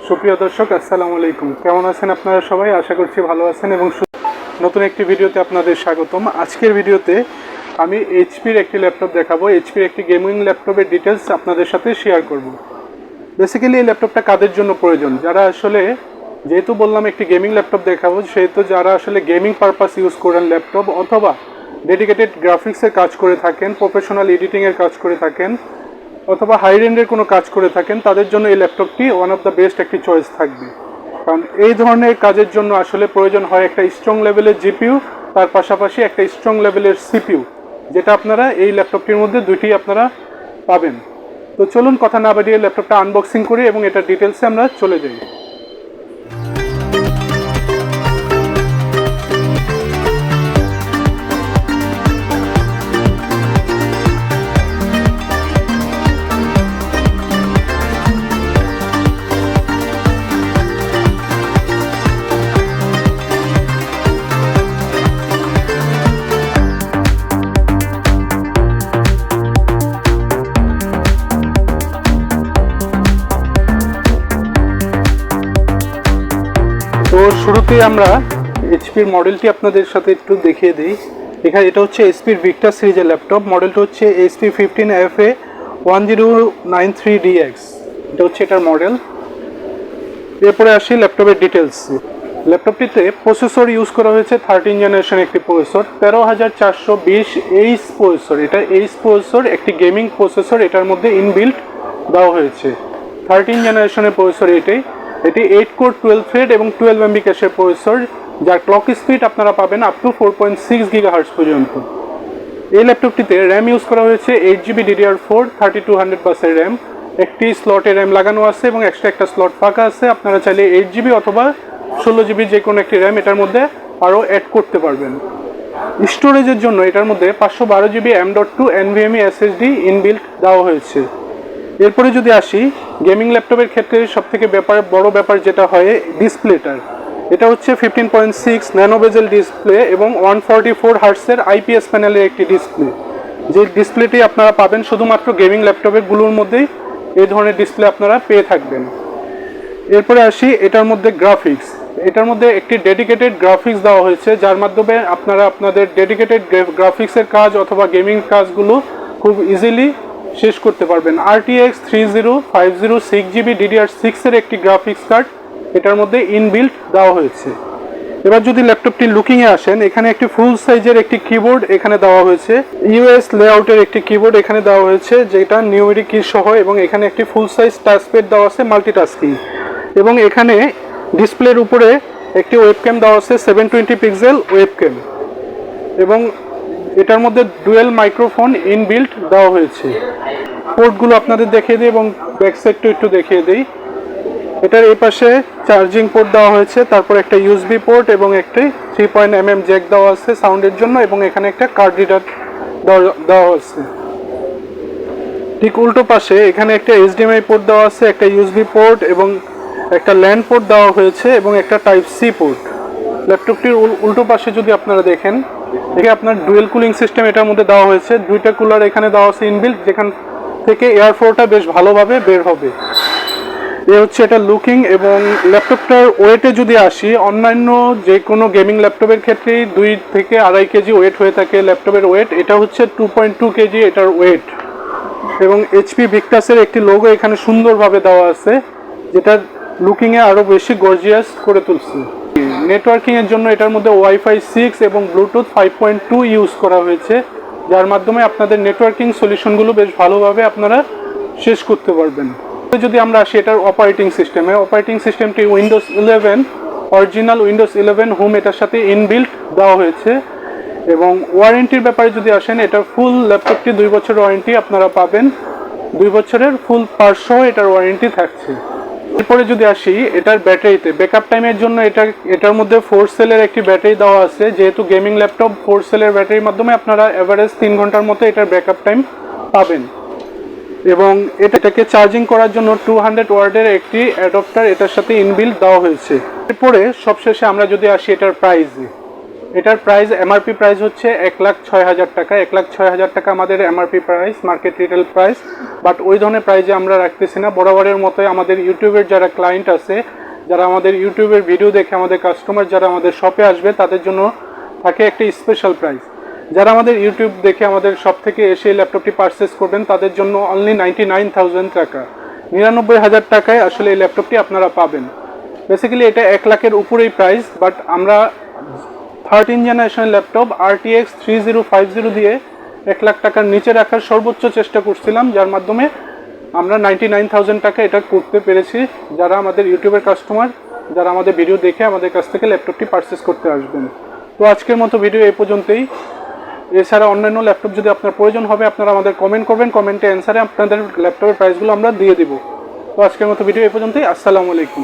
সুপ্রিয় দর্শক আসসালামু আলাইকুম, কেমন আছেন আপনারা সবাই? আশা করছি ভালো আছেন এবং নতুন একটি ভিডিওতে আপনাদের স্বাগতম। আজকের ভিডিওতে আমি এইচপির একটি ল্যাপটপ দেখাবো। এইচপির একটি গেমিং ল্যাপটপের ডিটেলস আপনাদের সাথে শেয়ার করব। বেসিক্যালি এই ল্যাপটপটা কাদের জন্য প্রয়োজন? যারা আসলে, যেহেতু বললাম একটি গেমিং ল্যাপটপ দেখাবো, সেহেতু যারা আসলে গেমিং পারপাস ইউজ করেন ল্যাপটপ, অথবা ডেডিকেটেড গ্রাফিক্সের কাজ করে থাকেন, প্রফেশনাল এডিটিংয়ের কাজ করে থাকেন, অথবা হাই রেন্ডের কোনো কাজ করে থাকেন, তাদের জন্য এই ল্যাপটপটি ওয়ান অফ দ্য বেস্ট একটি চয়েস থাকবে। কারণ এই ধরনের কাজের জন্য আসলে প্রয়োজন হয় একটা স্ট্রং লেভেলের জিপিইউ, তার পাশাপাশি একটা স্ট্রং লেভেলের সিপিইউ, যেটা আপনারা এই ল্যাপটপটির মধ্যে দুইটি আপনারা পাবেন। তো চলুন কথা না বাড়িয়ে ল্যাপটপটা আনবক্সিং করি এবং এটার ডিটেলসে আমরা চলে যাই। তো শুরুতেই আমরা এইচপির মডেলটি আপনাদের সাথে একটু দেখিয়ে দিই। এখানে এটা হচ্ছে এইচপির ভিক্টাস সিরিজের ল্যাপটপ। মডেলটা হচ্ছে HP15FA1093DX, এটা হচ্ছে এটার মডেল। এরপরে আসি ল্যাপটপের ডিটেলস। ল্যাপটপটিতে প্রসেসর ইউজ করা হয়েছে 13 জেনারেশন একটি প্রসেসর, 13420H প্রসেসর। এটা এইচ প্রসেসর, একটি গেমিং প্রসেসর এটার মধ্যে ইনবিল্ট দেওয়া হয়েছে। 13 জেনারেশনের প্রসেসর এটি 8 কোর 12 থ্রেড এবং 12 MB ক্যাশের প্রসেসর, যার ক্লক স্পিড আপনারা পাবেন আপ টু 4.6 GHz পর্যন্ত। এই ল্যাপটপটিতে র্যাম ইউজ করা হয়েছে 8GB DDR4 3200 বাসের র্যাম। একটি স্লটে র্যাম লাগানো আছে এবং এক্সট্রা একটা স্লট ফাঁকা আছে। আপনারা চাইলে 8GB অথবা 16GB যে কোনো একটি র্যাম এটার মধ্যে আরও অ্যাড করতে পারবেন। স্টোরেজের জন্য এটার মধ্যে 512GB M.2 NVMe SSD inbuilt দেওয়া হয়েছে। এরপরে যদি আসি গেমিং ল্যাপটপের ক্ষেত্রে সবথেকে বড় ব্যাপার যেটা হয় ডিসপ্লেটার। এটা হচ্ছে 15.6 ন্যানো বেজেল ডিসপ্লে এবং 144 হার্টসের IPS প্যানেলের একটি ডিসপ্লে। যে ডিসপ্লেটি আপনারা পাবেন শুধুমাত্র গেমিং ল্যাপটপের মধ্যেই এই ধরনের ডিসপ্লে আপনারা পেয়ে থাকবেন। এরপরে আসি এটার মধ্যে গ্রাফিক্স। এটার মধ্যে একটি ডেডিকেটেড গ্রাফিক্স দেওয়া হয়েছে, যার মাধ্যমে আপনারা আপনাদের ডেডিকেটেড গ্রাফিক্সের কাজ অথবা গেমিং কাজগুলো খুব ইজিলি শেষ করতে পারবেন। RTX 3050 6GB DDR6 এর একটি গ্রাফিক্স কার্ড এটার মধ্যে ইনবিল্ট দেওয়া হয়েছে। এবার যদি ল্যাপটপটি লুকিংয়ে আসেন, এখানে একটি ফুল সাইজের একটি কিবোর্ড এখানে দেওয়া হয়েছে। US লেআউটের একটি কিবোর্ড এখানে দেওয়া হয়েছে, যেটা নিউমেরিক কি সহ, এবং এখানে একটি ফুল সাইজ টাচপ্যাড দেওয়া আছে মাল্টিটাস্কিং। এবং এখানে ডিসপ্লের উপরে একটি ওয়েবক্যাম দেওয়া আছে 720 পিক্সেল ওয়েবক্যাম, এবং এটার মধ্যে ডুয়েল মাইক্রোফোন ইনবিল্ট দেওয়া হয়েছে। পোর্টগুলো আপনাদের দেখিয়ে দিই এবং ব্যাক সাইডটা একটু দেখিয়ে দিই। এটার এই পাশে চার্জিং পোর্ট দেওয়া হয়েছে, তারপর একটা USB পোর্ট এবং একটি 3.mm জ্যাক দেওয়া আছে সাউন্ডের জন্য, এবং এখানে একটা কার্ড রিডার দেওয়া আছে। ঠিক উল্টো পাশে এখানে একটা HDMI পোর্ট দেওয়া আছে, একটা USB পোর্ট এবং একটা ল্যান্ড পোর্ট দেওয়া হয়েছে এবং একটা Type-C পোর্ট। ল্যাপটপটির উল্টো পাশে যদি আপনারা দেখেন, এখানে আপনার ডুয়েল কুলিং সিস্টেম এটার মধ্যে দেওয়া হয়েছে। দুইটা কুলার এখানে দেওয়া আছে ইনবিল্ট, যেখান থেকে এয়ার ফ্লোটা বেশ ভালোভাবে বের হবে। এ হচ্ছে এটা লুকিং। এবং ল্যাপটপটার ওয়েটে যদি আসি, অন্যান্য যে কোনো গেমিং ল্যাপটপের ক্ষেত্রেই 2 থেকে 2.5 কেজি ওয়েট হয়ে থাকে ল্যাপটপের ওয়েট। এটা হচ্ছে 2.2 কেজি এটার ওয়েট। এবং HP ভিক্টাসের একটি লোগো এখানে সুন্দরভাবে দেওয়া আছে, যেটা লুকিংয়ে আরও বেশি গর্জিয়াস করে তুলছে। নেটওয়ার্কিংয়ের জন্য এটার মধ্যে Wi-Fi 6 এবং Bluetooth 5.2 ইউজ করা হয়েছে, যার মাধ্যমে আপনাদের নেটওয়ার্কিং সলিউশনগুলো বেশ ভালোভাবে আপনারা শেষ করতে পারবেন। যদি আমরা আসি এটার অপারেটিং সিস্টেমটি উইন্ডোজ 11 অরিজিনাল উইন্ডোজ 11 হোম এটার সাথে ইনবিল্ট দেওয়া হয়েছে। এবং ওয়ারেন্টির ব্যাপারে যদি আসেন, এটার ফুল ল্যাপটপটি 2 বছরের ওয়ারেন্টি আপনারা পাবেন। 2 বছরের ফুল পার্টস সহ এটার ওয়ারেন্টি থাকছে। এরপরে যদি আসি এটার ব্যাটারিতে, ব্যাকআপ টাইমের জন্য এটার মধ্যে 4 সেলের একটি ব্যাটারি দেওয়া আছে। যেহেতু গেমিং ল্যাপটপ, 4 সেলের ব্যাটারির মাধ্যমে আপনারা এভারেজ 3 ঘন্টার মতো এটার ব্যাকআপ টাইম পাবেন। এবং এটাকে চার্জিং করার জন্য 200 ওয়াটের একটি অ্যাডাপ্টার এটার সাথে ইনবিল্ট দেওয়া হয়েছে। এরপরে সবশেষে আমরা যদি আসি এটার প্রাইসে, এটার প্রাইস এমআরপি প্রাইস হচ্ছে 1,06,000 টাকা। 1,06,000 টাকা আমাদের MRP price, market retail price. But ওই ধরনের প্রাইসে আমরা রাখতেছি না। বরাবরের মতোই আমাদের ইউটিউবের যারা ক্লায়েন্ট আছে, যারা আমাদের ইউটিউবের ভিডিও দেখে আমাদের কাস্টমার যারা আমাদের শপে আসবে, তাদের জন্য থাকে একটা স্পেশাল প্রাইস। যারা আমাদের ইউটিউব দেখে আমাদের শপ থেকে এসে ল্যাপটপটি পারচেস করবেন, তাদের জন্য অনলি 99,000 টাকা, 99,000 টাকায় আসলে এই ল্যাপটপটি আপনারা পাবেন। বেসিক্যালি এটা 1 লাখের উপরেই প্রাইস। বাট আমরা 13 জেনারেশনের ল্যাপটপ RTX 3050 দিয়ে 1 লাখ টাকার নিচে রাখার সর্বোচ্চ চেষ্টা করছিলাম, যার মাধ্যমে আমরা 99,000 টাকা এটা করতে পেরেছি। যারা আমাদের ইউটিউবের কাস্টমার, যারা আমাদের ভিডিও দেখে আমাদের কাছ থেকে ল্যাপটপটি পারচেস করতে আসবেন। তো আজকের মতো ভিডিও এই পর্যন্তই। এছাড়া অন্যান্য ল্যাপটপ যদি আপনার প্রয়োজন হবে, আপনারা আমাদের কমেন্ট করবেন, কমেন্টে অ্যান্সারে আপনাদের ল্যাপটপের প্রাইসগুলো আমরা দিয়ে দিব। তো আজকের মতো ভিডিও এই পর্যন্তই। আসসালামু আলাইকুম।